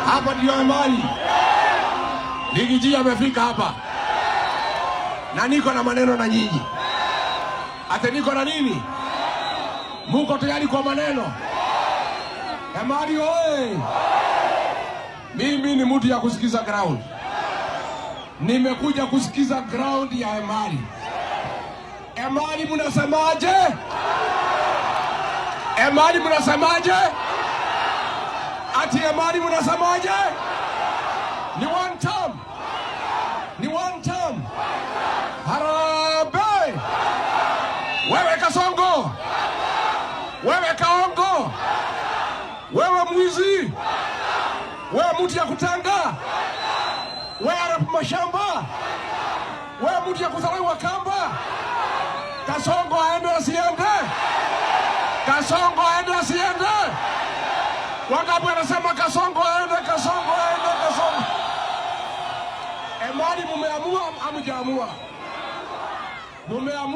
Hapa ndio Emali. Ligiji amefika hapa. Na niko na maneno na nyinyi. Ate niko na nini? Muko tayari kwa maneno? Emali oye! Mimi ni mtu ya kusikiza ground. Nimekuja kusikiza ground ya Emali. Emali mnasemaje? Emali mnasemaje? Ati Emali mnasemaje? Ni one term. Ni one term. Harambee! Wewe Kasongo! Wewe Kaongo! Wewe mwizi! Wewe mtu ya kutanga! Wewe arabu mashamba! Wewe mtu ya kuzaliwa kamba! Kasongo aende asiende? Kasongo aende asiende? Wangapi wanasema Kasongo aende, Kasongo aende, Kasongo? Emali mumeamua, hamjaamua? Mumeamua.